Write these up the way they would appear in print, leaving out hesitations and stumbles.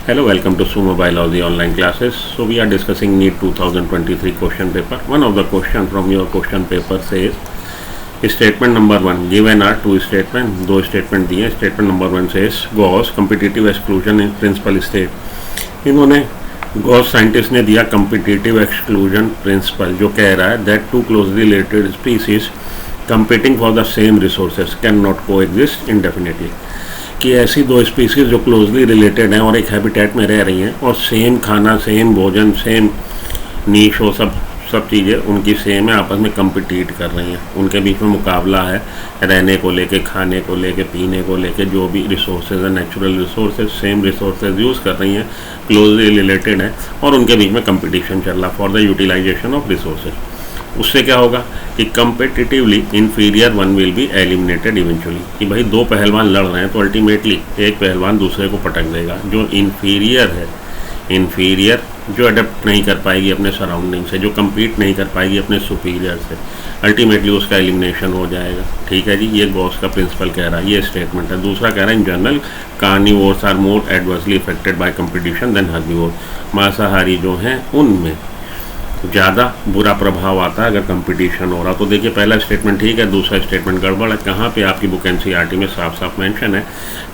Hello, welcome to Sumo Biology online classes. So we are discussing NEET 2023 question paper. One of the question from your question paper says statement number 1 given are two statement, दो statement दिए. Statement number 1 says Gauss competitive exclusion in principal state. इन्होंने Gauss scientist ने दिया competitive exclusion principle जो कह रहा है that two closely related species competing for the same resources cannot coexist indefinitely. कि ऐसी दो स्पीसीज जो क्लोजली रिलेटेड हैं और एक हैबिटेट में रह रही हैं और सेम खाना, सेम भोजन, सेम नीश, वो सब चीज़ें उनकी सेम है, आपस में कम्पिटिट कर रही हैं, उनके बीच में मुकाबला है रहने को लेके, खाने को लेके, पीने को लेके, जो भी रिसोर्सेज है, natural resources, same resources use कर रही हैं, क्लोजली रिलेटेड है और उनके बीच में कंपटीशन चल रहा for the utilization of resources. उससे क्या होगा कि competitively inferior one will be eliminated eventually. कि भाई दो पहलवान लड़ रहे हैं तो अल्टीमेटली एक पहलवान दूसरे को पटक देगा. जो इन्फीरियर है, इन्फीरियर जो अडेप्ट नहीं कर पाएगी अपने सराउंडिंग से, जो कम्पीट नहीं कर पाएगी अपने सुपीरियर से, अल्टीमेटली उसका एलिमिनेशन हो जाएगा. ठीक है जी, ये गॉस का प्रिंसिपल कह रहा है, ये स्टेटमेंट है. दूसरा कह रहा है in general carnivores are more adversely affected by competition than herbivore. मांसाहारी जो हैं उनमें ज़्यादा बुरा प्रभाव आता है अगर कंपटीशन हो रहा. तो देखिए पहला स्टेटमेंट ठीक है, दूसरा स्टेटमेंट गड़बड़ है. कहाँ पे आपकी बुक एनसीईआरटी में साफ साफ मेंशन है.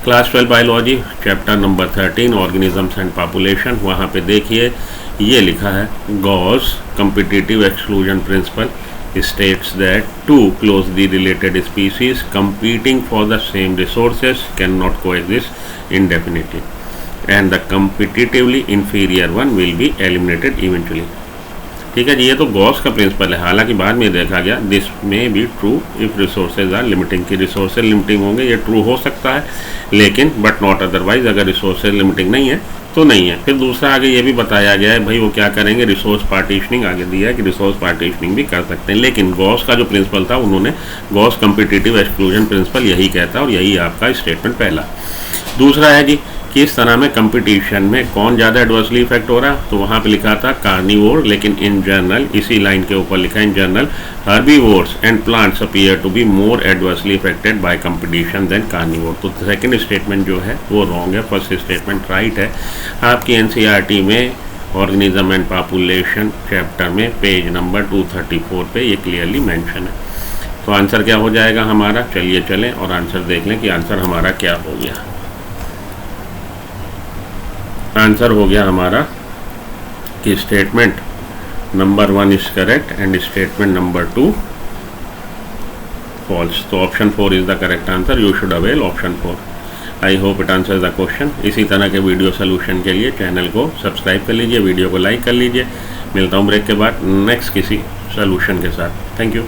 Class 12 biology chapter number 13 organisms and population, वहाँ पे देखिए ये लिखा है Gauss competitive exclusion principle states that two closely related species competing for the same resources cannot coexist indefinitely and the competitively inferior one will be eliminated eventually. ठीक है जी, ये तो गॉस का प्रिंसिपल है. हालांकि बाद में देखा गया दिस में be true if resources are limiting, की रिसोर्सेज लिमिटिंग होंगे, ये ट्रू हो सकता है, लेकिन बट नॉट अदरवाइज. अगर रिसोर्सेज लिमिटिंग नहीं है तो नहीं है. फिर दूसरा आगे ये भी बताया गया है भाई वो क्या करेंगे, रिसोर्स पार्टीशनिंग आगे दिया है कि रिसोर्स पार्टीशनिंग भी कर सकते हैं. लेकिन गॉस का जो प्रिंसिपल था उन्होंने गॉस कम्पिटिटिव एक्सक्लूजन प्रिंसिपल यही कहता है और यही आपका स्टेटमेंट पहला. दूसरा है जी किस तरह में कंपटीशन में कौन ज़्यादा एडवर्सली इफेक्ट हो रहा है, तो वहाँ पे लिखा था कार्निवोर, लेकिन इन जनरल इसी लाइन के ऊपर लिखा है in general herbivores and plants appear to be more adversely affected by competition than carnivore. तो सेकंड स्टेटमेंट जो है वो रॉन्ग है, फर्स्ट स्टेटमेंट राइट है. आपकी एनसीईआरटी में ऑर्गेनिज्म एंड पॉपुलेशन चैप्टर में पेज नंबर 234 पे ये क्लियरली मैंशन है. तो आंसर क्या हो जाएगा हमारा, चलिए चलें और आंसर देख लें कि आंसर हमारा क्या हो गया. आंसर हो गया हमारा कि statement number 1 is correct and statement number 2 false. तो option 4 is the correct answer. You should avail option 4. I hope it answer the question. इसी तरह के वीडियो सोल्यूशन के लिए चैनल को सब्सक्राइब कर लीजिए, वीडियो को लाइक कर लीजिए. मिलता हूँ ब्रेक के बाद नेक्स्ट किसी सोल्यूशन के साथ. Thank you.